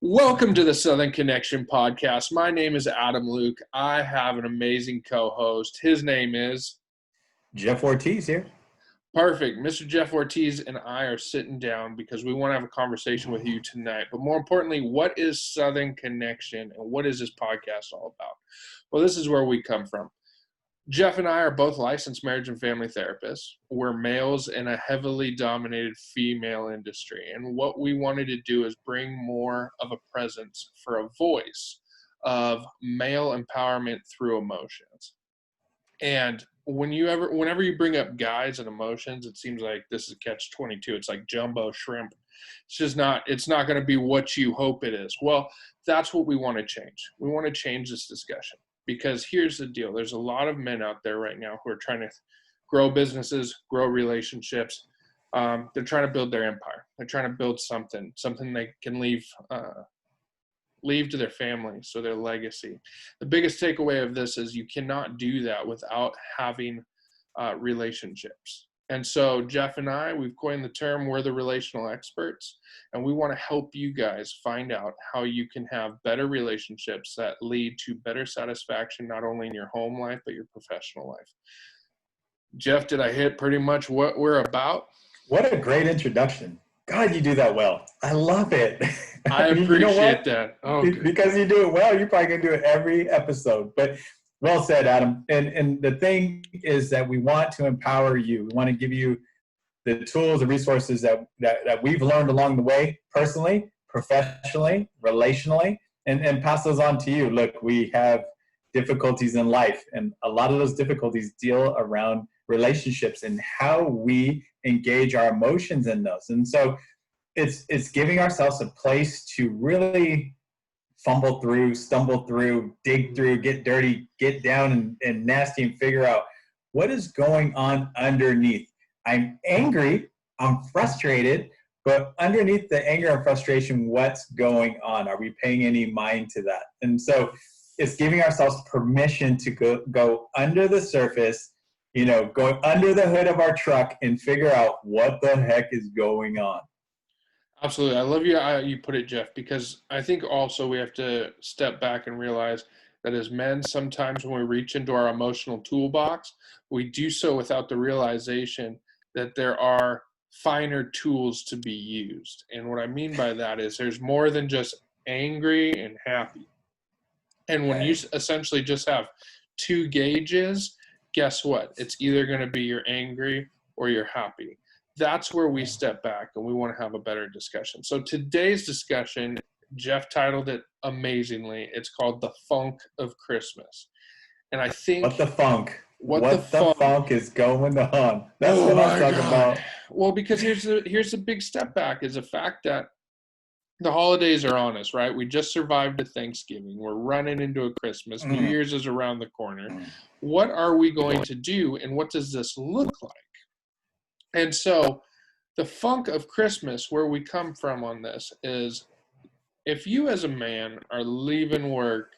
Welcome to the Southern Connection podcast. My name is Adam Luke. I have an amazing co-host. His name is Jeff Ortiz here. Perfect. Mr. Jeff Ortiz and I are sitting down because we want to have a conversation with you tonight. But more importantly, what is Southern Connection and what is this podcast all about? Well, this is where we come from. Jeff and I are both licensed marriage and family therapists. We're males in a heavily dominated female industry. And what we wanted to do is bring more of a presence for a voice of male empowerment through emotions. And whenever you bring up guys and emotions, it seems like this is catch-22. It's like jumbo shrimp. It's not going to be what you hope it is. Well, that's what we want to change. We want to change this discussion. Because here's the deal. There's a lot of men out there right now who are trying to grow businesses, grow relationships. They're trying to build their empire. They're trying to build something they can leave to their family, so their legacy. The biggest takeaway of this is you cannot do that without having relationships. And so Jeff and I, we've coined the term, we're the relational experts, and we want to help you guys find out how you can have better relationships that lead to better satisfaction, not only in your home life, but your professional life. Jeff, did I hit pretty much what we're about? What a great introduction. God, you do that well. I love it. I appreciate that. Oh, because you do it well, you're probably going to do it every episode. But well said, Adam. And the thing is that we want to empower you. We want to give you the tools, the resources that we've learned along the way, personally, professionally, relationally, and pass those on to you. Look, we have difficulties in life, and a lot of those difficulties deal around relationships and how we engage our emotions in those. And so it's giving ourselves a place to really fumble through, stumble through, dig through, get dirty, get down and nasty and figure out what is going on underneath. I'm angry, I'm frustrated, but underneath the anger and frustration, what's going on? Are we paying any mind to that? And so it's giving ourselves permission to go under the surface, go under the hood of our truck and figure out what the heck is going on. Absolutely. I love you put it, Jeff, because I think also we have to step back and realize that as men, sometimes when we reach into our emotional toolbox, we do so without the realization that there are finer tools to be used. And what I mean by that is there's more than just angry and happy. And when you essentially just have two gauges, guess what? It's either going to be you're angry or you're happy. That's where we step back and we want to have a better discussion. So today's discussion, Jeff titled it amazingly. It's called The Funk of Christmas. And I think... What the funk? What the funk is going on? That's what I'm talking about. Well, because here's the big step back is the fact that the holidays are on us, right? We just survived a Thanksgiving. We're running into a Christmas. New Year's is around the corner. What are we going to do, and what does this look like? And so the funk of Christmas, where we come from on this, is if you as a man are leaving work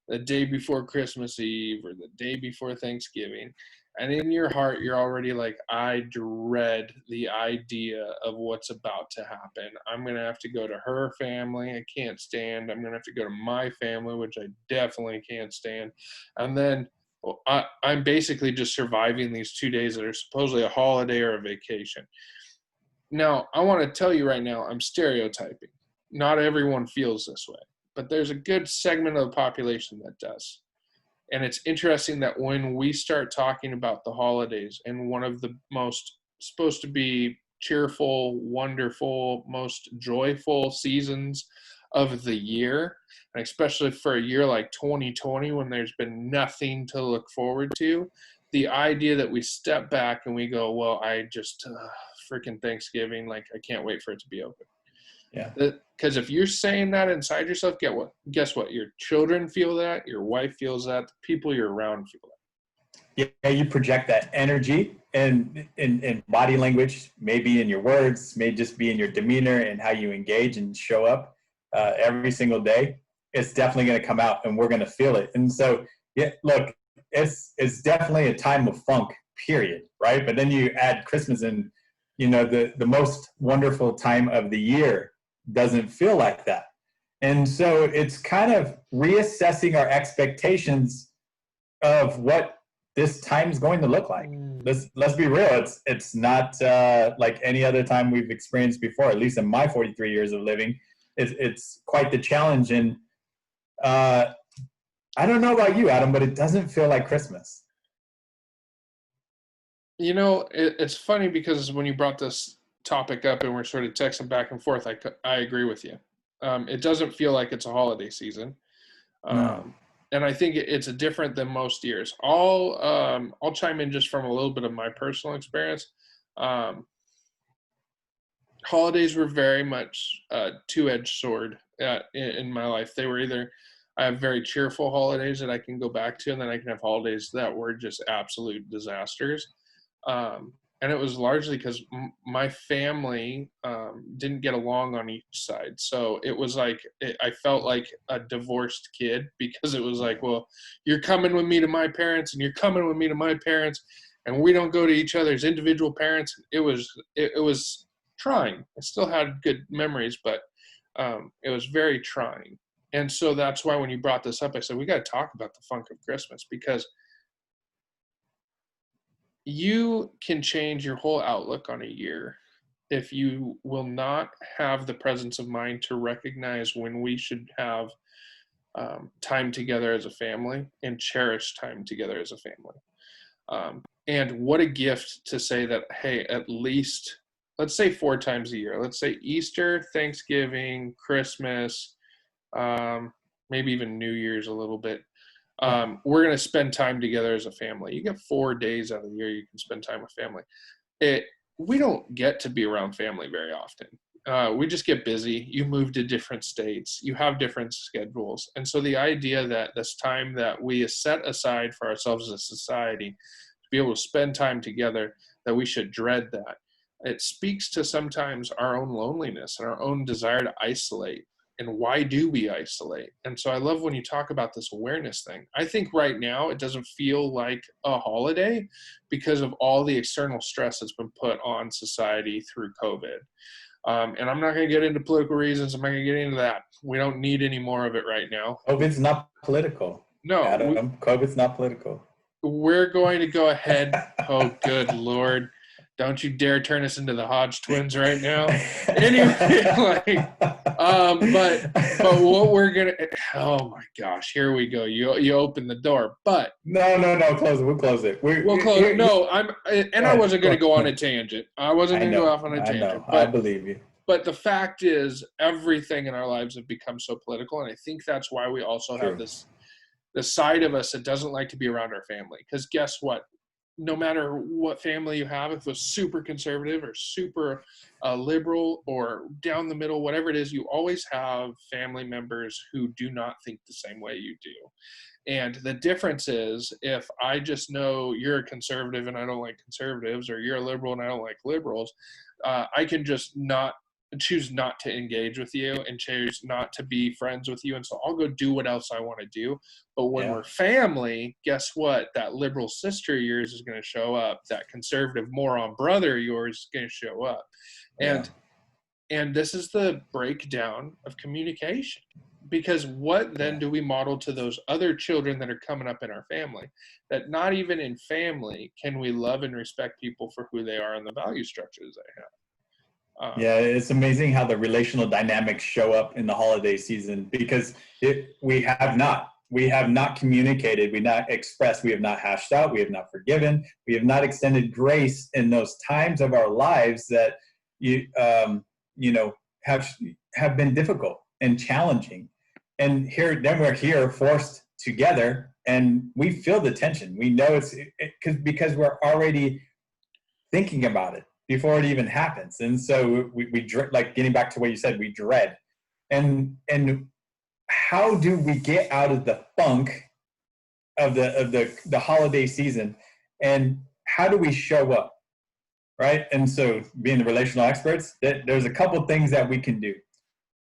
the day before Christmas Eve or the day before Thanksgiving, and in your heart you're already like, I dread the idea of what's about to happen. I'm going to have to go to her family. I can't stand. I'm going to have to go to my family, which I definitely can't stand. And then I'm basically just surviving these 2 days that are supposedly a holiday or a vacation. Now, I want to tell you right now, I'm stereotyping. Not everyone feels this way, but there's a good segment of the population that does. And it's interesting that when we start talking about the holidays and one of the most supposed to be cheerful, wonderful, most joyful seasons of the year, and especially for a year like 2020 when there's been nothing to look forward to, the idea that we step back and we go, well, I just freaking Thanksgiving, like I can't wait for it to be over. Yeah. Because if you're saying that inside yourself, guess what? Your children feel that, your wife feels that, the people you're around feel that. Yeah, you project that energy in body language, maybe in your words, may just be in your demeanor and how you engage and show up every single day. It's definitely going to come out and we're going to feel it. And so, yeah, look, it's definitely a time of funk, period, right? But then you add Christmas and, the most wonderful time of the year doesn't feel like that. And so it's kind of reassessing our expectations of what this time is going to look like. Let's be real. It's not like any other time we've experienced before. At least in my 43 years of living, it's quite the challenge. And I don't know about you, Adam, but it doesn't feel like Christmas. You know, it's funny because when you brought this topic up and we're sort of texting back and forth, I agree with you. It doesn't feel like it's a holiday season. No. And I think it's different than most years. I'll chime in just from a little bit of my personal experience. Holidays were very much a two-edged sword in my life. They were either, I have very cheerful holidays that I can go back to, and then I can have holidays that were just absolute disasters. And it was largely because my family didn't get along on each side. So it was like, I felt like a divorced kid, because it was like, well, you're coming with me to my parents and you're coming with me to my parents, and we don't go to each other's individual parents. It was trying. I still had good memories, but it was very trying. And so that's why when you brought this up, I said, we got to talk about the funk of Christmas, because you can change your whole outlook on a year if you will not have the presence of mind to recognize when we should have time together as a family and cherish time together as a family. And what a gift to say that, hey, at least, let's say 4 times a year. Let's say Easter, Thanksgiving, Christmas, maybe even New Year's a little bit. We're going to spend time together as a family. You get 4 days out of the year you can spend time with family. We don't get to be around family very often. We just get busy. You move to different states. You have different schedules. And so the idea that this time that we set aside for ourselves as a society to be able to spend time together, that we should dread that. It speaks to sometimes our own loneliness and our own desire to isolate. And why do we isolate? And so I love when you talk about this awareness thing. I think right now it doesn't feel like a holiday because of all the external stress that's been put on society through COVID. And I'm not going to get into political reasons. I'm not going to get into that. We don't need any more of it right now. COVID's not political. No. Adam, COVID's not political. We're going to go ahead. Oh, good Lord. Don't you dare turn us into the Hodge twins right now. Anyway, but what we're gonna, oh my gosh, here we go. You open the door, but no, close it. We'll close it. We'll close it. No, I wasn't gonna go on a tangent. I wasn't gonna go off on a tangent. I know. But, I believe you. But the fact is, everything in our lives have become so political, and I think that's why we also have this side of us that doesn't like to be around our family. Because guess what? No matter what family you have, if it's super conservative or super liberal or down the middle, whatever it is, you always have family members who do not think the same way you do. And the difference is, if I just know you're a conservative and I don't like conservatives, or you're a liberal and I don't like liberals, I can just choose not to engage with you and choose not to be friends with you. And so I'll go do what else I want to do. But when we're family, guess what? That liberal sister of yours is going to show up. That conservative moron brother of yours is going to show up. And this is the breakdown of communication. Because what then do we model to those other children that are coming up in our family? That not even in family can we love and respect people for who they are and the value structures they have. It's amazing how the relational dynamics show up in the holiday season, because we have not communicated, we not expressed, we have not hashed out, we have not forgiven, we have not extended grace in those times of our lives that have been difficult and challenging. And then we're here forced together, and we feel the tension. We know because we're already thinking about it before it even happens. And so we like, getting back to what you said, we dread. And how do we get out of the funk of the holiday season, and how do we show up, right? And so, being the relational experts, there's a couple things that we can do.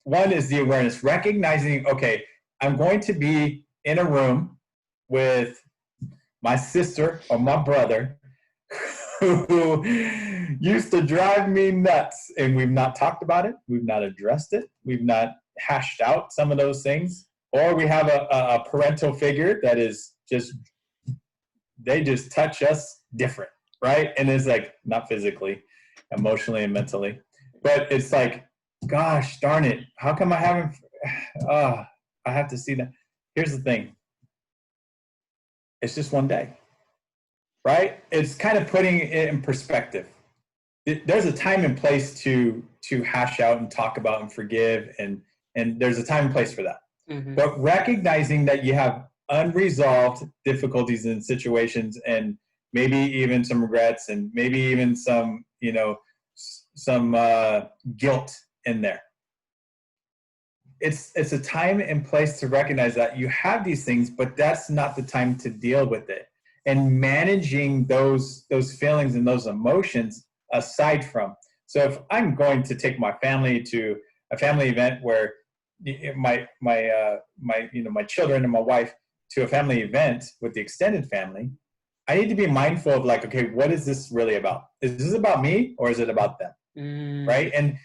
One is the awareness, recognizing, okay, I'm going to be in a room with my sister or my brother who used to drive me nuts, and we've not talked about it, we've not addressed it, we've not hashed out some of those things, or we have a parental figure that is just, they just touch us different, right? And it's like, not physically, emotionally and mentally, but it's like, gosh darn it, how come I haven't, I have to see that. Here's the thing. It's just one day, right? It's kind of putting it in perspective. There's a time and place to hash out and talk about and forgive, and there's a time and place for that. Mm-hmm. But recognizing that you have unresolved difficulties in situations, and maybe even some regrets, and maybe even some, you know, some guilt in there. It's a time and place to recognize that you have these things, but that's not the time to deal with it. And managing those feelings and those emotions aside from. So if I'm going to take my family to a family event where my children and my wife to a family event with the extended family, I need to be mindful of like, okay, what is this really about? Is this about me or is it about them? Right? And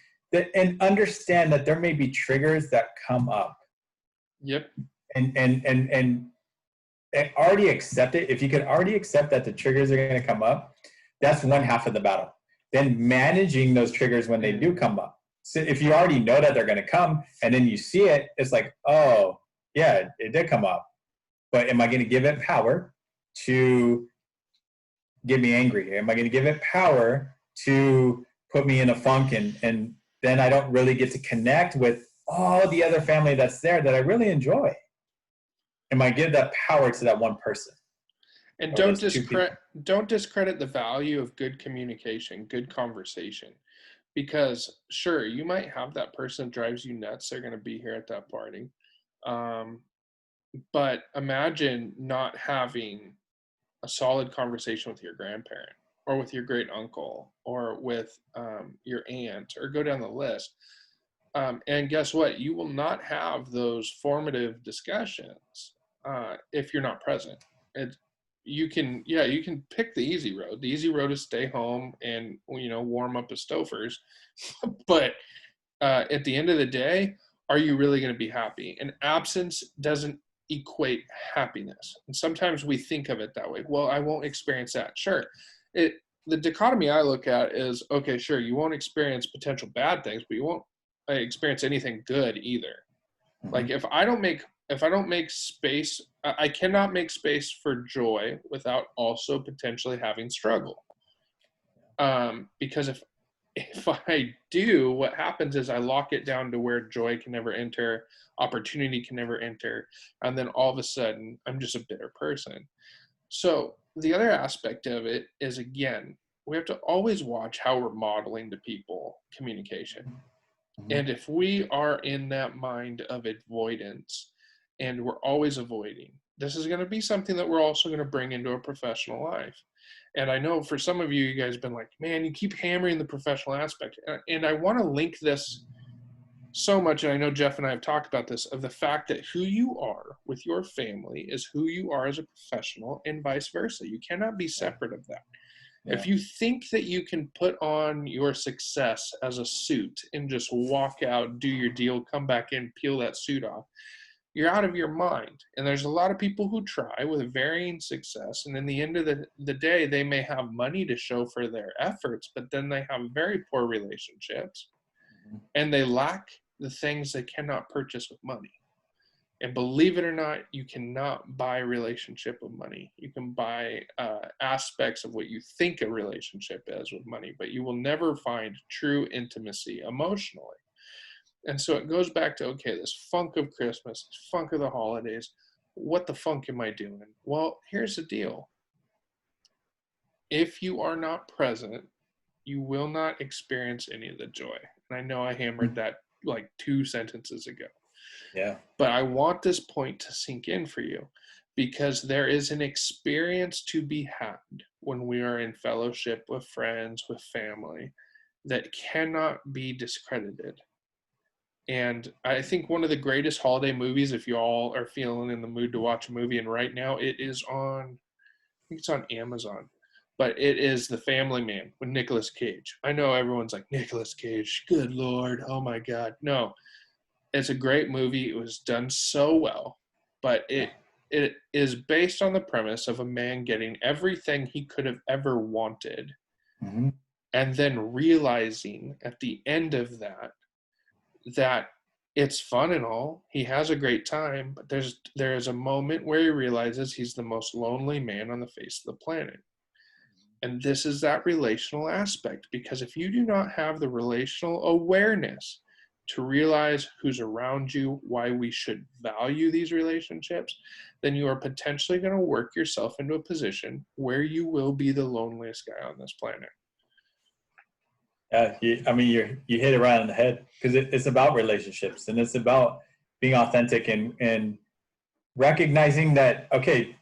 understand that there may be triggers that come up. Yep. And already accept it. If you can already accept that the triggers are going to come up, that's one half of the battle. Then managing those triggers when they do come up. So if you already know that they're going to come and then you see it, it's like, oh, yeah, it did come up. But am I going to give it power to get me angry? Am I going to give it power to put me in a funk, and then I don't really get to connect with all the other family that's there that I really enjoy? Am I give that power to that one person? And don't discredit the value of good communication, good conversation. Because sure, you might have that person that drives you nuts. They're going to be here at that party. But imagine not having a solid conversation with your grandparent, or with your great uncle, or with your aunt, or go down the list. And guess what? You will not have those formative discussions if you're not present. You can pick the easy road. The easy road is stay home and, warm up the stofers. But at the end of the day, are you really going to be happy? And absence doesn't equate happiness. And sometimes we think of it that way. Well, I won't experience that. Sure. The dichotomy I look at is, okay, sure, you won't experience potential bad things, but you won't experience anything good either. Mm-hmm. Like if I don't make space, I cannot make space for joy without also potentially having struggle. Because if I do, what happens is I lock it down to where joy can never enter, opportunity can never enter, and then all of a sudden I'm just a bitter person. So the other aspect of it is, again, we have to always watch how we're modeling to people communication. Mm-hmm. And if we are in that mind of avoidance and we're always avoiding, this is going to be something that we're also going to bring into a professional life. And I know for some of you guys have been like, man, you keep hammering the professional aspect. And I want to link this so much, and I know Jeff and I have talked about this, of the fact that who you are with your family is who you are as a professional, and vice versa. You cannot be separate of that. Yeah. If you think that you can put on your success as a suit and just walk out, do your deal, come back in, peel that suit off, you're out of your mind. And there's a lot of people who try with varying success, and in the end of the day, they may have money to show for their efforts, but then they have very poor relationships. And they lack the things they cannot purchase with money. And believe it or not, you cannot buy a relationship with money. You can buy aspects of what you think a relationship is with money, but you will never find true intimacy emotionally. And so it goes back to, okay, this funk of Christmas, this funk of the holidays. What the funk am I doing? Well, here's the deal. If you are not present, you will not experience any of the joy. And I know I hammered that like 2 sentences ago. Yeah. But I want this point to sink in for you, because there is an experience to be had when we are in fellowship with friends, with family, that cannot be discredited. And I think one of the greatest holiday movies, if you all are feeling in the mood to watch a movie, and right now it is on, I think it's on Amazon, but it is The Family Man with Nicolas Cage. I know everyone's like, Nicolas Cage, good Lord, oh my God. No, it's a great movie. It was done so well, but it is based on the premise of a man getting everything he could have ever wanted, Mm-hmm. and then realizing at the end of that it's fun and all. He has a great time, but there is a moment where he realizes he's the most lonely man on the face of the planet. And this is that relational aspect, because if you do not have the relational awareness to realize who's around you, why we should value these relationships, then you are potentially going to work yourself into a position where you will be the loneliest guy on this planet. Yeah, you hit it right on the head, because it's about relationships, and it's about being authentic and recognizing that, okay,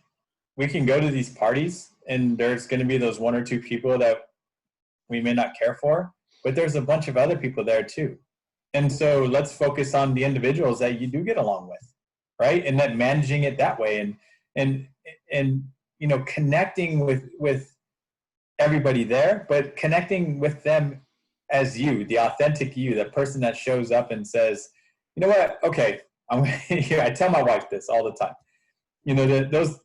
we can go to these parties and there's going to be those one or two people that we may not care for, but there's a bunch of other people there too. And so let's focus on the individuals that you do get along with, right? And then managing it that way, and connecting with everybody there, but connecting with them as you, the authentic you, the person that shows up and says, you know what, okay, I'm here. I tell my wife this all the time.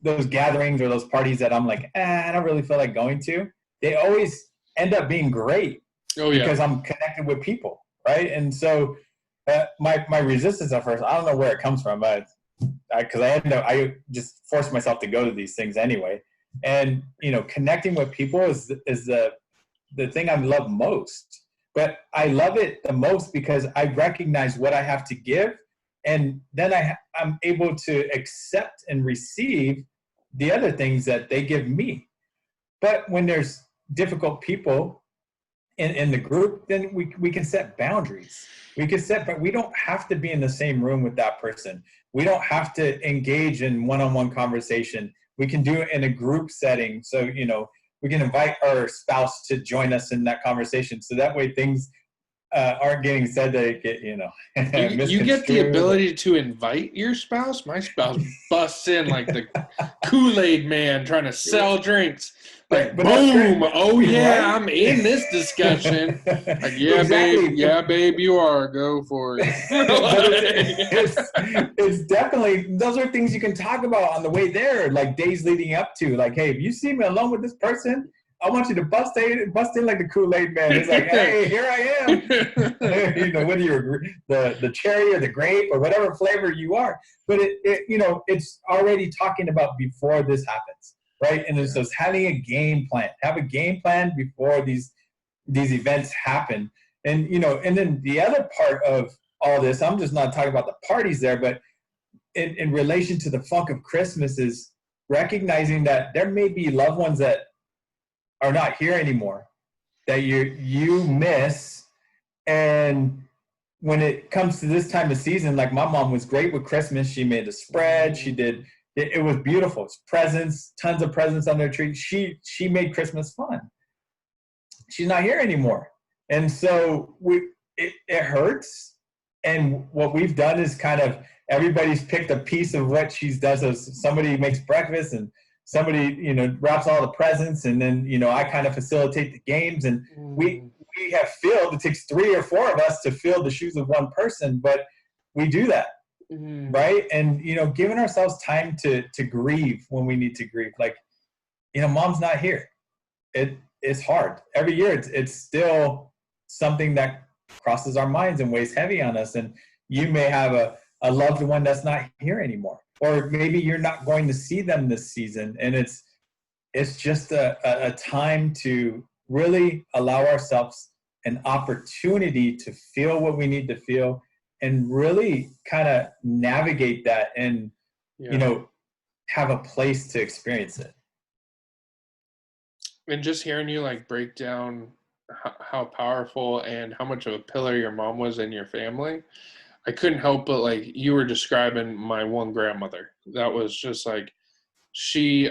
Those gatherings or those parties that I'm like, I don't really feel like going to, they always end up being great. Oh, yeah. Because I'm connected with people, right? And so my resistance at first, I don't know where it comes from, but because I just forced myself to go to these things anyway. And connecting with people is the thing I love most. But I love it the most because I recognize what I have to give, and then I'm able to accept and receive the other things that they give me. But when there's difficult people in the group, then we can set boundaries. But we don't have to be in the same room with that person. We don't have to engage in one-on-one conversation. We can do it in a group setting. So, we can invite our spouse to join us in that conversation. So that way things aren't getting said that it get, you get the ability to invite your spouse. My spouse busts in like the Kool-Aid man trying to sell drinks. Like, but boom! Oh yeah, right? I'm in this discussion. Like, yeah, exactly. Babe, yeah, babe, you are. Go for it. it's definitely, those are things you can talk about on the way there, like days leading up to. Like, hey, if you see me alone with this person, I want you to bust in like the Kool-Aid man. It's like, hey, here I am. Whether you're the cherry or the grape or whatever flavor you are. But it's already talking about before this happens, right? And so it's having a game plan. Have a game plan before these events happen. And and then the other part of all this, I'm just not talking about the parties there, but in relation to the funk of Christmas is recognizing that there may be loved ones that are not here anymore, that you miss. And when it comes to this time of season, like my mom was great with Christmas. She made a spread. She did. It was beautiful. It's presents, tons of presents on their tree. She made Christmas fun. She's not here anymore. And so it hurts. And what we've done is kind of everybody's picked a piece of what she does. So somebody makes breakfast and somebody, wraps all the presents, and then, I kind of facilitate the games, and we have filled, it takes 3 or 4 of us to fill the shoes of one person, but we do that, right? And, giving ourselves time to grieve when we need to grieve. Like, mom's not here. It's hard. Every year it's still something that crosses our minds and weighs heavy on us. And you may have a loved one that's not here anymore. Or maybe you're not going to see them this season, and it's just a time to really allow ourselves an opportunity to feel what we need to feel, and really kind of navigate that, and have a place to experience it. And just hearing you like break down how powerful and how much of a pillar your mom was in your family, I couldn't help but, like, you were describing my one grandmother. That was just like, she,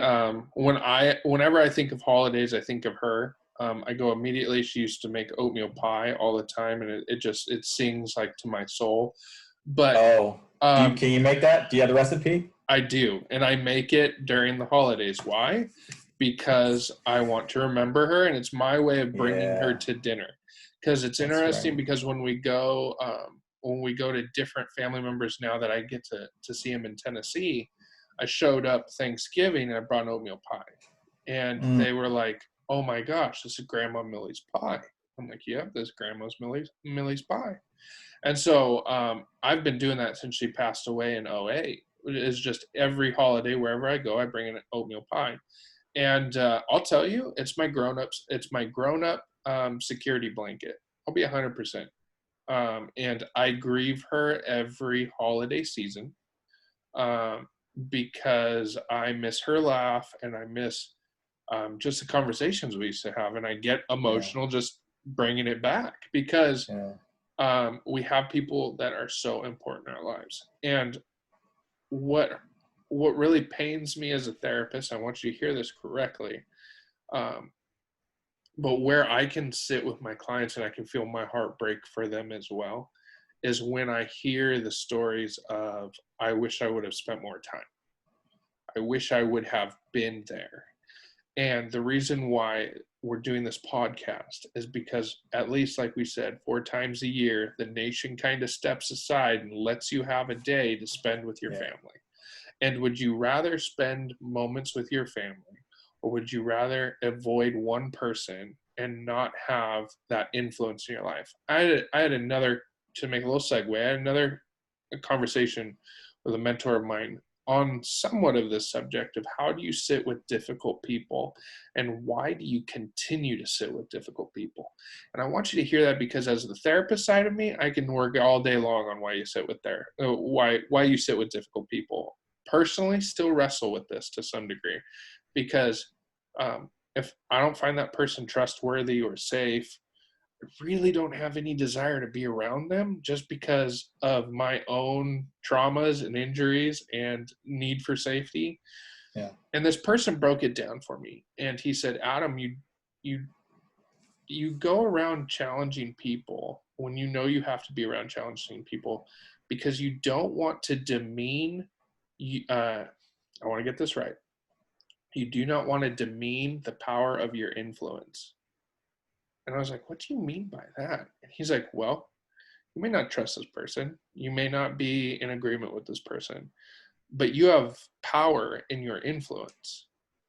whenever I think of holidays, I think of her. I go immediately. She used to make oatmeal pie all the time, and it sings like to my soul. But can you make that? Do you have the recipe? I do, and I make it during the holidays. Why? Because I want to remember her, and it's my way of bringing her to dinner. Because it's interesting, because when we go, when we go to different family members now that I get to see them in Tennessee, I showed up Thanksgiving and I brought an oatmeal pie. And they were like, oh my gosh, this is Grandma Millie's pie. I'm like, yep, this is Grandma's Millie's pie. And so I've been doing that since she passed away in 2008. It's just every holiday, wherever I go, I bring an oatmeal pie. And I'll tell you, it's my grown-up security blanket. I'll be 100%. And I grieve her every holiday season because I miss her laugh and I miss just the conversations we used to have. And I get emotional just bringing it back because we have people that are so important in our lives. And what really pains me as a therapist, I want you to hear this correctly, but where I can sit with my clients and I can feel my heart break for them as well, is when I hear the stories of, I wish I would have spent more time. I wish I would have been there. And the reason why we're doing this podcast is because, at least like we said, 4 times a year, the nation kind of steps aside and lets you have a day to spend with your family. And would you rather spend moments with your family, or would you rather avoid one person and not have that influence in your life? I had another, to make a little segue, I had another conversation with a mentor of mine on somewhat of this subject of how do you sit with difficult people and why do you continue to sit with difficult people? And I want you to hear that, because as the therapist side of me, I can work all day long on why you sit with why you sit with difficult people. Personally, still wrestle with this to some degree, because if I don't find that person trustworthy or safe, I really don't have any desire to be around them, just because of my own traumas and injuries and need for safety. Yeah. And this person broke it down for me. And he said, Adam, you go around challenging people when you know you have to be around challenging people, because you don't want to demean, I want to get this right. You do not want to demean the power of your influence. And I was like, what do you mean by that? And he's like, well, you may not trust this person. You may not be in agreement with this person, but you have power in your influence.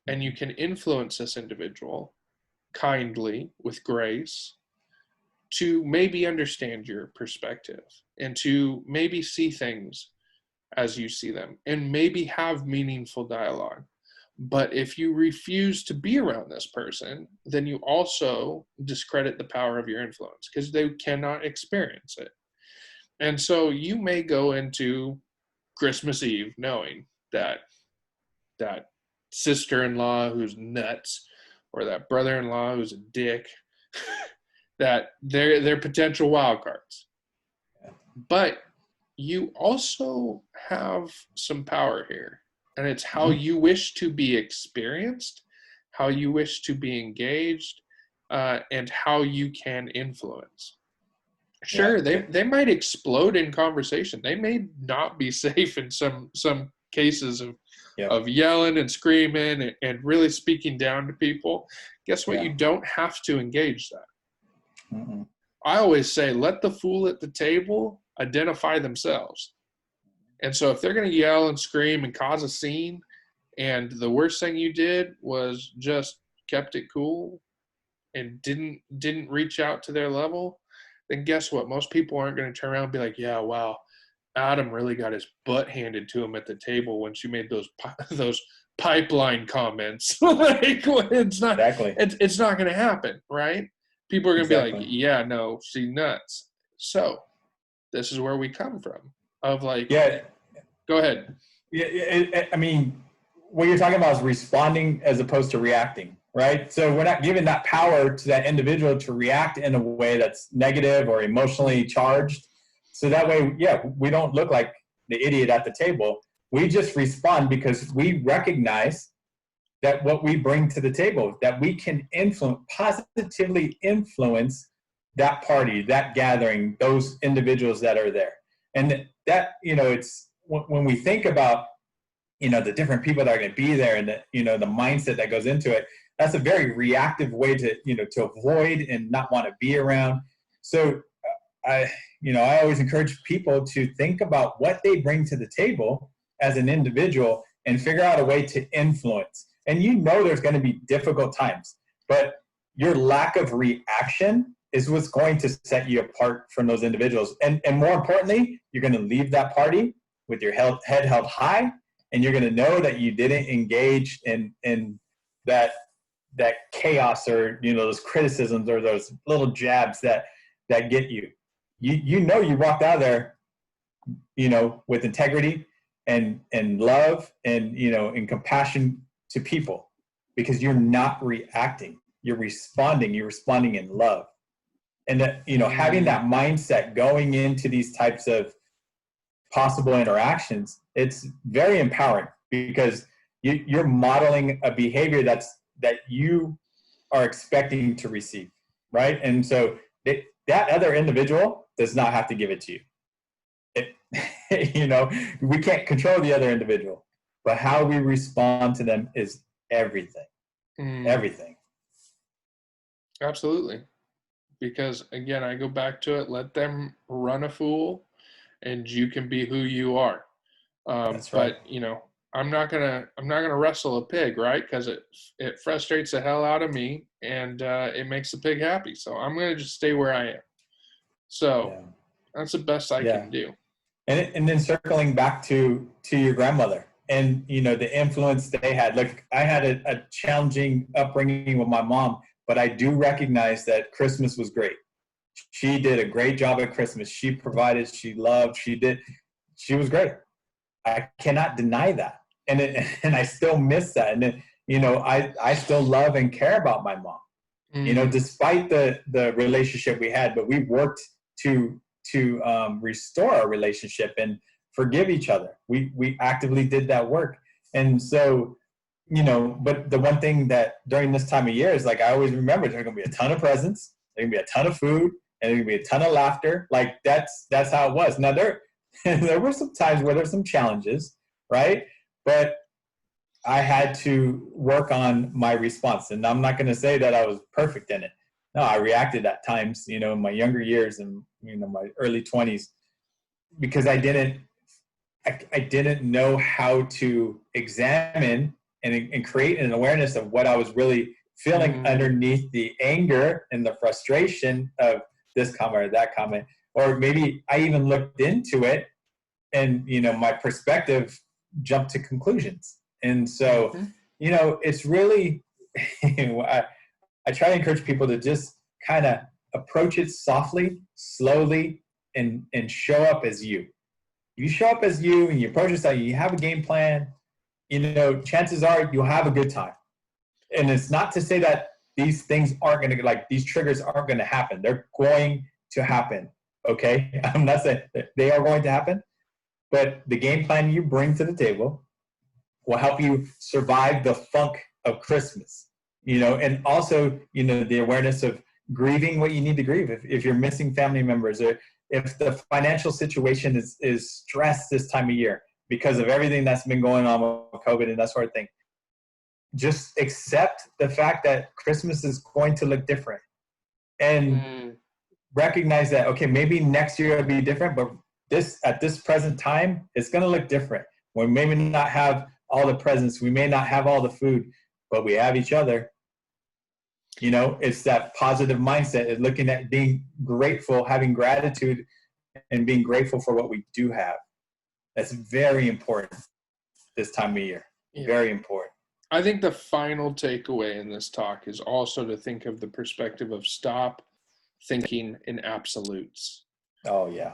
And you can influence this individual kindly, with grace, to maybe understand your perspective and to maybe see things as you see them and maybe have meaningful dialogue. But if you refuse to be around this person, then you also discredit the power of your influence, because they cannot experience it. And so you may go into Christmas Eve knowing that that sister-in-law who's nuts, or that brother-in-law who's a dick, that they're potential wild cards. But you also have some power here. And it's how you wish to be experienced, how you wish to be engaged, and how you can influence. Sure, they might explode in conversation. They may not be safe in some cases of yelling and screaming and really speaking down to people. Guess what? You don't have to engage that. Mm-mm. I always say, let the fool at the table identify themselves. And so if they're going to yell and scream and cause a scene, and the worst thing you did was just kept it cool and didn't reach out to their level, then guess what? Most people aren't going to turn around and be like, yeah, wow, Adam really got his butt handed to him at the table when she made those pipeline comments. Like, it's not it's not going to happen, right? People are going to be like, yeah, no, she's nuts. So this is where we come from. Of like, go ahead. I mean, what you're talking about is responding as opposed to reacting, right? So we're not giving that power to that individual to react in a way that's negative or emotionally charged. So that way, we don't look like the idiot at the table. We just respond because we recognize that what we bring to the table, that we can positively influence that party, that gathering, those individuals that are there. And that, it's when we think about, the different people that are going to be there and the mindset that goes into it, that's a very reactive way to avoid and not want to be around. So I always encourage people to think about what they bring to the table as an individual and figure out a way to influence. And there's going to be difficult times, but your lack of reaction is what's going to set you apart from those individuals. And more importantly, you're going to leave that party with your head held high, and you're going to know that you didn't engage in that chaos, or those criticisms or those little jabs that get you. You walked out of there, with integrity and love and and compassion to people, because you're not reacting. You're responding in love. And that, having that mindset going into these types of possible interactions, it's very empowering, because you're modeling a behavior that you are expecting to receive, right? And so that other individual does not have to give it to you. We can't control the other individual, but how we respond to them is everything. Everything. Absolutely. Because again, I go back to it, let them run a fool and you can be who you are. That's right. But I'm not gonna wrestle a pig, right? Because it frustrates the hell out of me, and it makes the pig happy. So I'm gonna just stay where I am. So that's the best I can do. And then circling back to your grandmother and the influence they had. Look, I had a challenging upbringing with my mom, but I do recognize that Christmas was great. She did a great job at Christmas. She provided, she loved, she was great. I cannot deny that. And I still miss that. And then, I still love and care about my mom, despite the relationship we had, but we worked to restore our relationship and forgive each other. We actively did that work. And so, but the one thing that during this time of year is, like, I always remember there's going to be a ton of presents, there's going to be a ton of food, and there's going to be a ton of laughter. Like, that's how it was. Now, there were some times where there's some challenges, right? But I had to work on my response. And I'm not going to say that I was perfect in it. No, I reacted at times, in my younger years and, my early 20s, because I didn't know how to examine and create an awareness of what I was really feeling underneath the anger and the frustration of this comment or that comment. Or maybe I even looked into it and, my perspective jumped to conclusions. And so, it's really, I try to encourage people to just kind of approach it softly, slowly, and show up as you. You show up as you and you approach it, you have a game plan, chances are you'll have a good time. And it's not to say that these things aren't going to, these triggers aren't going to happen. They're going to happen. Okay. I'm not saying that they are going to happen, but the game plan you bring to the table will help you survive the funk of Christmas, and also, the awareness of grieving what you need to grieve. If you're missing family members, or if the financial situation is stressed this time of year because of everything that's been going on with COVID and that sort of thing, just accept the fact that Christmas is going to look different, and recognize that, okay, maybe next year it'll be different, but at this present time, it's going to look different. We may not have all the presents, we may not have all the food, but we have each other. It's that positive mindset, is looking at being grateful, having gratitude, and being grateful for what we do have. That's very important this time of year. Yeah. Very important. I think the final takeaway in this talk is also to think of the perspective of stop thinking in absolutes. Oh, yeah.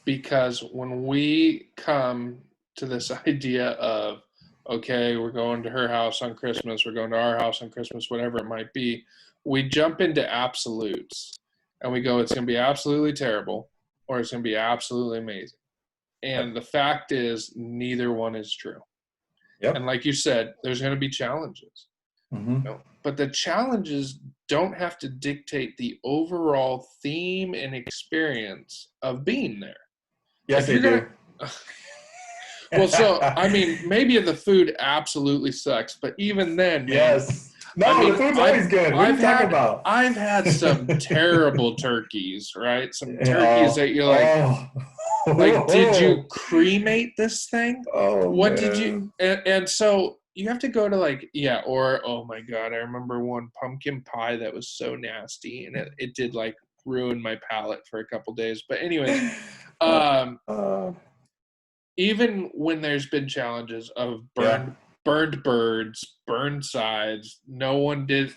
Because when we come to this idea of, okay, we're going to her house on Christmas, we're going to our house on Christmas, whatever it might be, we jump into absolutes and we go, it's going to be absolutely terrible or it's going to be absolutely amazing. And the fact is, neither one is true. Yep. And like you said, there's going to be challenges. But the challenges don't have to dictate the overall theme and experience of being there. Yes, they do. Well, so, I mean, maybe the food absolutely sucks, but even then, man, yes. No, I mean, the food's always good. What are you talking about? I've had some terrible turkeys, right? Some turkeys Oh, that you're like, did you oh, cremate this thing? oh, What did you? man. And so you have to go to like, yeah, or oh my God, I remember one pumpkin pie that was so nasty, and it did like ruin my palate for a couple days. But anyways, Uh, even when there's been challenges of yeah. burned birds, burned sides, no one did,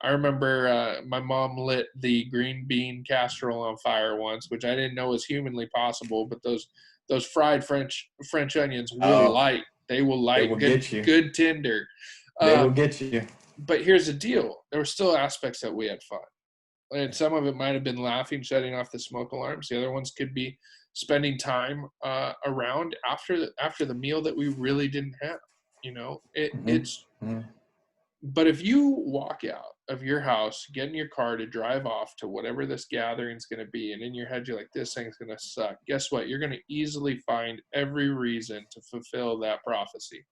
I remember my mom lit the green bean casserole on fire once, which I didn't know was humanly possible, but those fried French onions will Oh, light. They will they light will get you. good tender. They will get you. But here's the deal. There were still aspects that we had fun. And some of it might have been laughing, shutting off the smoke alarms. The other ones could be spending time around after the meal that we really didn't have. It's. Mm-hmm. But if you walk out of your house, get in your car to drive off to whatever this gathering's going to be, and in your head you're like, this thing's going to suck. Guess what? You're going to easily find every reason to fulfill that prophecy.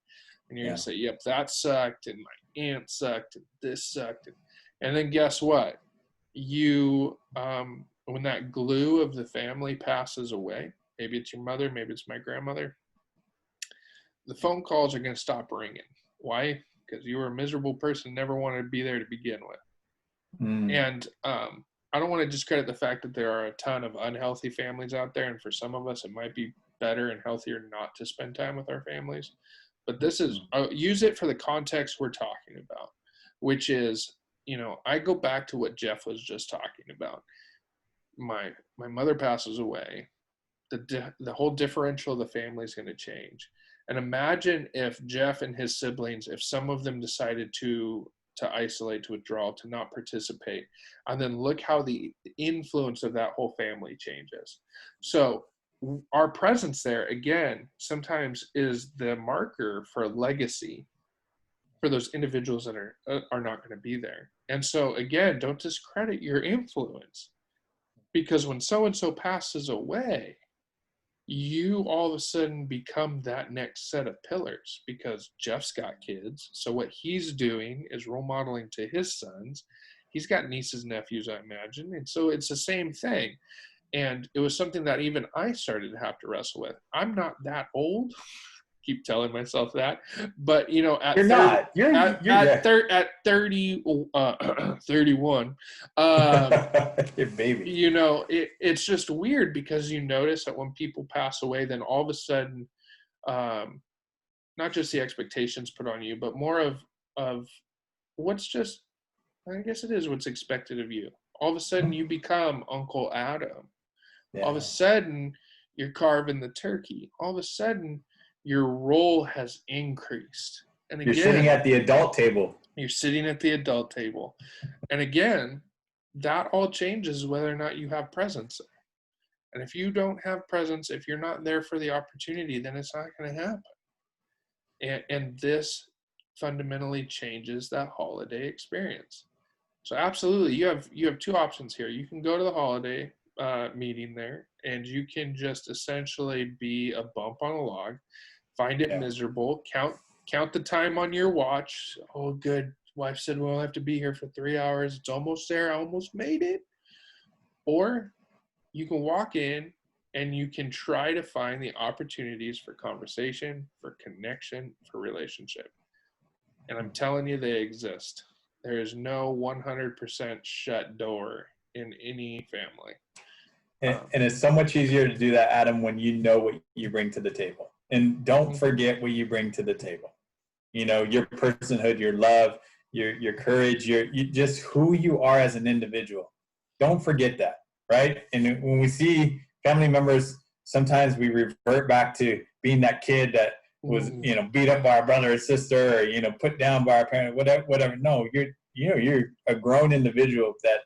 And you're going to say, yep, that sucked, and my aunt sucked, and this sucked. And then guess what? You, when that glue of the family passes away, maybe it's your mother, maybe it's my grandmother, the phone calls are going to stop ringing. Why? Because you were a miserable person, never wanted to be there to begin with. And I don't want to discredit the fact that there are a ton of unhealthy families out there, and for some of us it might be better and healthier not to spend time with our families. But this is, use it for the context we're talking about, which is, I go back to what Jeff was just talking about. My mother passes away. The whole differential of the family is going to change. And imagine if Jeff and his siblings, if some of them decided to isolate, to withdraw, to not participate, and then look how the influence of that whole family changes. So our presence there, again, sometimes is the marker for legacy for those individuals that are not going to be there. And so again, don't discredit your influence, because when so-and-so passes away, you all of a sudden become that next set of pillars, because Jeff's got kids. So what he's doing is role modeling to his sons. He's got nieces, nephews, I imagine. And so it's the same thing. And it was something that even I started to have to wrestle with. I'm not that old. Keep telling myself that, but at You're 30, not. You're at 30, 31, your baby. it's just weird, because you notice that when people pass away, then all of a sudden, not just the expectations put on you, but more of what's just, I guess it is what's expected of you. All of a sudden you become Uncle Adam. Yeah. All of a sudden you're carving the turkey. All of a sudden your role has increased. And again, you're sitting at the adult table. You're sitting at the adult table. And again, that all changes whether or not you have presence. And if you don't have presence, if you're not there for the opportunity, then it's not going to happen. And this fundamentally changes that holiday experience. So absolutely, you have two options here. You can go to the holiday meeting there, and you can just essentially be a bump on a log, find it miserable, count the time on your watch. Oh, good. Wife said we'll have to be here for 3 hours. It's almost there. I almost made it. Or you can walk in and you can try to find the opportunities for conversation, for connection, for relationship. And I'm telling you, they exist. There is no 100% shut door in any family. And it's so much easier to do that, Adam, when you know what you bring to the table. And don't forget what you bring to the table. Your personhood, your love, your courage, you just who you are as an individual. Don't forget that, right? And when we see family members, sometimes we revert back to being that kid that was, beat up by our brother or sister, or, put down by our parent, whatever. No, you're a grown individual that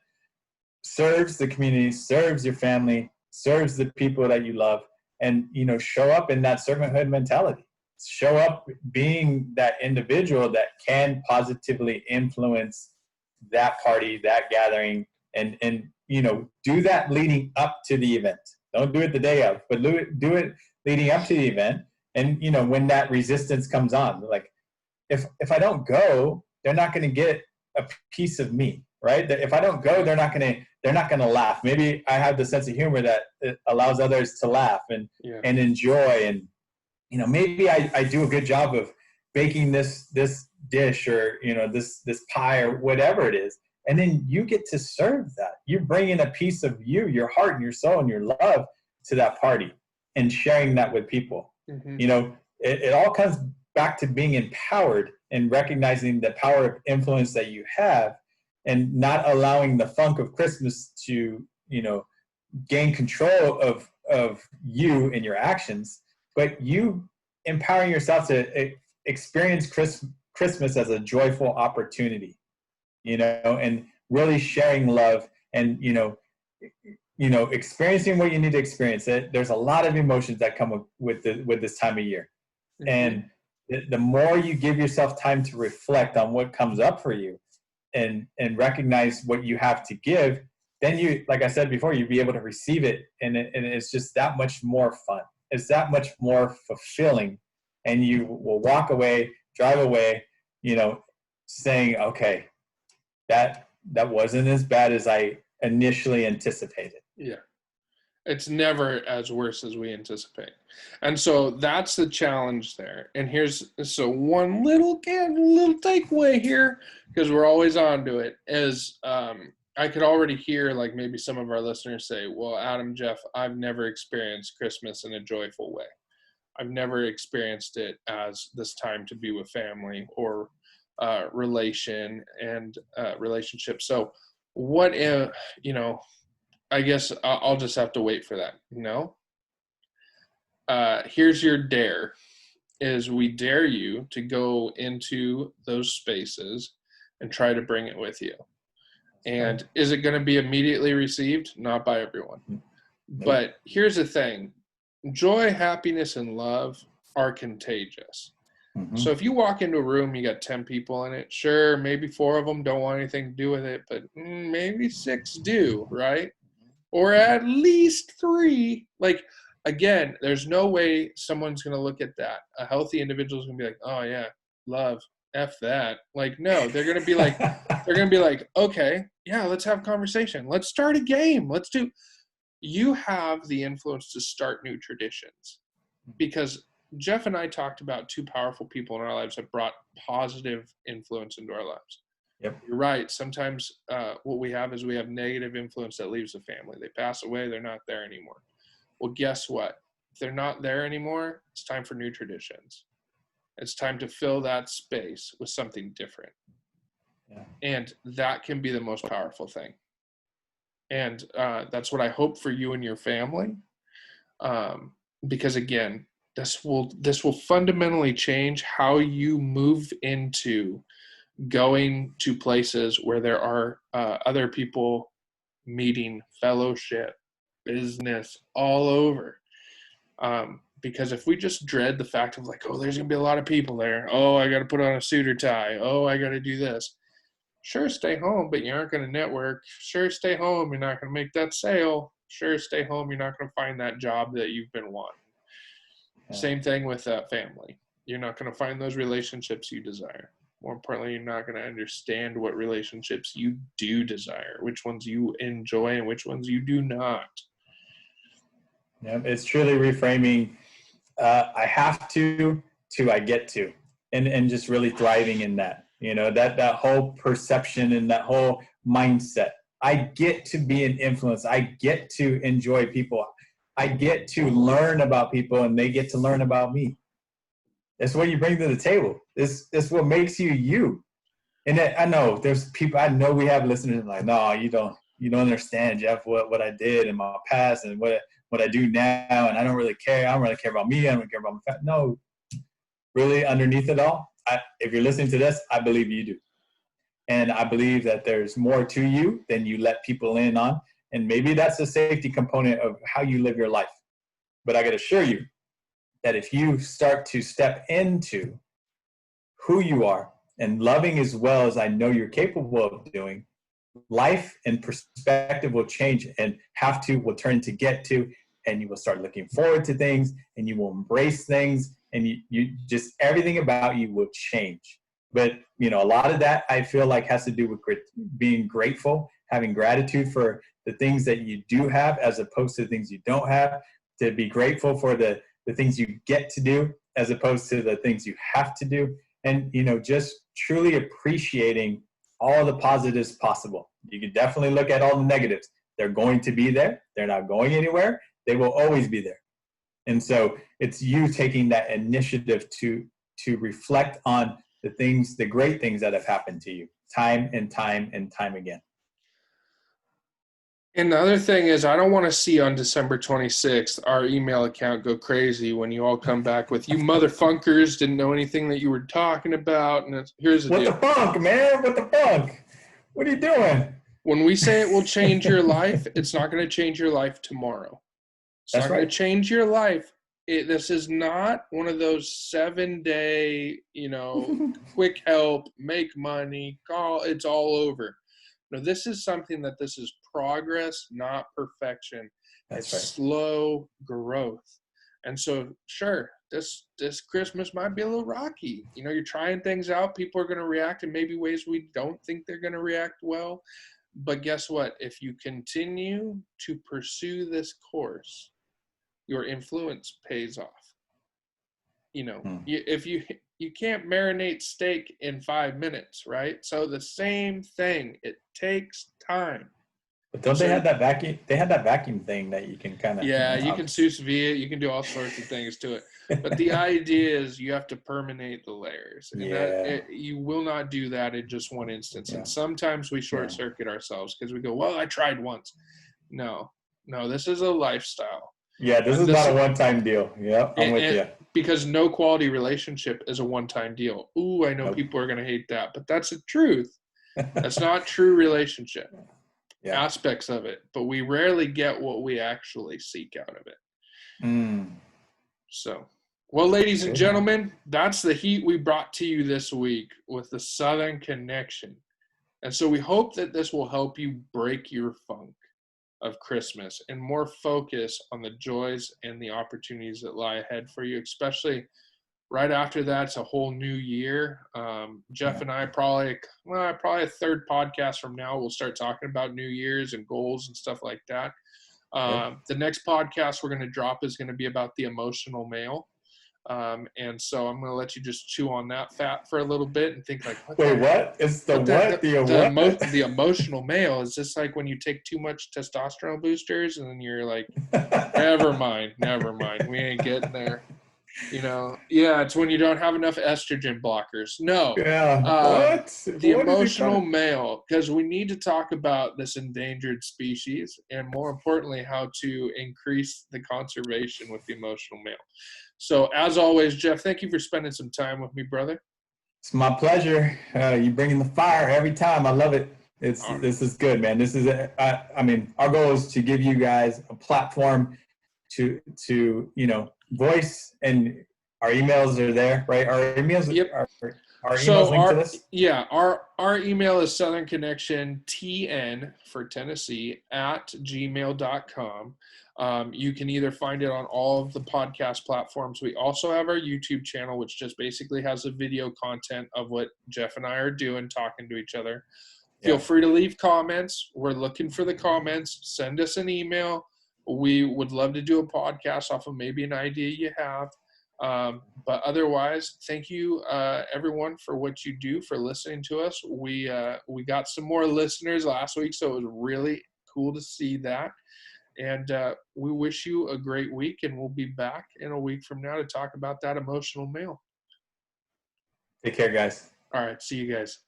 serves the community, serves your family, serves the people that you love, and show up in that servanthood mentality. Show up being that individual that can positively influence that party, that gathering, and do that leading up to the event. Don't do it the day of, but do it leading up to the event. And when that resistance comes on, like if I don't go, they're not going to get a piece of me, right? That if I don't go, they're not going to laugh. Maybe I have the sense of humor that it allows others to laugh and enjoy. And, you know, maybe I do a good job of baking this dish, or, you know, this pie, or whatever it is. And then you get to serve that. You bring in a piece of you, your heart and your soul and your love to that party, and sharing that with people. You know, it all comes back to being empowered and recognizing the power of influence that you have, and not allowing the funk of Christmas to, you know, gain control of you and your actions, but you empowering yourself to experience Christmas as a joyful opportunity, you know, and really sharing love, and, you know, experiencing what you need to experience. There's a lot of emotions that come with this time of year. And the more you give yourself time to reflect on what comes up for you, and recognize what you have to give, then you, like I said before, you'll be able to receive it. And it's just that much more fun. It's that much more fulfilling. And you will walk away, drive away, you know, saying, okay, that wasn't as bad as I initially anticipated. Yeah. It's never as worse as we anticipate. And so that's the challenge there. And so one little takeaway here, because we're always on to it, is I could already hear, like, maybe some of our listeners say, well, Adam, Jeff, I've never experienced Christmas in a joyful way. I've never experienced it as this time to be with family or relationship. So what, you know, I guess I'll just have to wait for that. No. Here's your dare, is we dare you to go into those spaces and try to bring it with you. And is it going to be immediately received? Not by everyone. But here's the thing. Joy, happiness, and love are contagious. So if you walk into a room, you got 10 people in it. Sure, maybe 4 of them don't want anything to do with it, but maybe 6 do, right? Or at least 3. Like, again, there's no way someone's going to look at that. A healthy individual is going to be like, oh yeah, love, F that. Like, no, they're going to be like, okay, yeah, let's have a conversation. Let's start a game. You have the influence to start new traditions, because Jeff and I talked about 2 powerful people in our lives that brought positive influence into our lives. Yep. You're right. Sometimes what we have is we have negative influence that leaves the family. They pass away. They're not there anymore. Well, guess what? If they're not there anymore, it's time for new traditions. It's time to fill that space with something different. Yeah. And that can be the most powerful thing. And that's what I hope for you and your family. Because again, this will fundamentally change how you move into going to places where there are other people meeting, fellowship, business, all over. Because if we just dread the fact of like, oh, there's going to be a lot of people there. Oh, I got to put on a suit or tie. Oh, I got to do this. Sure, stay home, but you aren't going to network. Sure, stay home. You're not going to make that sale. Sure, stay home. You're not going to find that job that you've been wanting. Yeah. Same thing with that family. You're not going to find those relationships you desire. More importantly, you're not going to understand what relationships you do desire, which ones you enjoy and which ones you do not. Yeah, it's truly reframing. I have to I get to, and just really thriving in that. You know, that whole perception and that whole mindset. I get to be an influence. I get to enjoy people. I get to learn about people, and they get to learn about me. That's what you bring to the table. This what makes you you. And I know there's people. I know we have listeners like, no, you don't understand, Jeff, what I did in my past and what I do now, and I don't really care. I don't really care about me. I don't care about my family. No, really, underneath it all, if you're listening to this, I believe you do. And I believe that there's more to you than you let people in on. And maybe that's a safety component of how you live your life. But I got to assure you that if you start to step into who you are and loving as well as I know you're capable of doing, life and perspective will change, and have to will turn to get to, and you will start looking forward to things, and you will embrace things, and you just, everything about you will change. But, you know, a lot of that I feel like has to do with being grateful, having gratitude for the things that you do have as opposed to the things you don't have, to be grateful for the things you get to do as opposed to the things you have to do. And, you know, just truly appreciating all the positives possible. You can definitely look at all the negatives. They're going to be there. They're not going anywhere. They will always be there. And so it's you taking that initiative to reflect on the things, the great things that have happened to you time and time and time again. And the other thing is, I don't want to see on December 26th our email account go crazy when you all come back with, you motherfunkers didn't know anything that you were talking about. And here's the deal. What the funk, man? What the funk? What are you doing? When we say it will change your life, it's not going to change your life tomorrow. It's not going to change your life. This is not one of those 7-day, you know, quick help, make money, call, it's all over. No, this is something that this is progress, not perfection. It's slow growth. And so, sure, this Christmas might be a little rocky. You know, you're trying things out. People are going to react in maybe ways we don't think they're going to react well. But guess what? If you continue to pursue this course, your influence pays off. You know, if you can't marinate steak in 5 minutes, right? So the same thing, it takes time. But don't they have that vacuum? They have that vacuum thing that you can kind of. Yeah, you can sous vide it. You can do all sorts of things to it. But the idea is you have to permeate the layers. And you will not do that in just one instance. Yeah. And sometimes we short circuit ourselves because we go, well, I tried once. No, this is a lifestyle. Yeah, this is not a one-time deal. Yep, I'm with you. Because no quality relationship is a one-time deal. Ooh, I know people are going to hate that, but that's the truth. That's not true relationship. Yeah. Aspects of it, but we rarely get what we actually seek out of it. So, well, ladies and gentlemen, that's the heat we brought to you this week with the Southern Connection. And so we hope that this will help you break your funk of Christmas and more focus on the joys and the opportunities that lie ahead for you, especially right after that. It's a whole new year. Jeff and I probably a third podcast from now, we'll start talking about New Year's and goals and stuff like that. The next podcast we're going to drop is going to be about the emotional male. And so I'm going to let you just chew on that fat for a little bit and think like, what? It's the what? The emotional male is just like when you take too much testosterone boosters and then you're like, never mind. We ain't getting there. You know, it's when you don't have enough estrogen blockers. No. Yeah. What? The emotional male, because we need to talk about this endangered species and more importantly, how to increase the conservation with the emotional male. So as always, Jeff, thank you for spending some time with me, brother. It's my pleasure. You bringing the fire every time. I love it. This is good, man. This is I mean, our goal is to give you guys a platform to voice, and our emails are there, right? Our emails. Yep. Our emails linked to this. Yeah, our email is southernconnectiontn for Tennessee @gmail.com. You can either find it on all of the podcast platforms. We also have our YouTube channel, which just basically has the video content of what Jeff and I are doing, talking to each other. Feel free to leave comments. We're looking for the comments. Send us an email. We would love to do a podcast off of maybe an idea you have. But otherwise, thank you, everyone, for what you do, for listening to us. We got some more listeners last week, so it was really cool to see that. And we wish you a great week, and we'll be back in a week from now to talk about that emotional male. Take care, guys. All right. See you guys.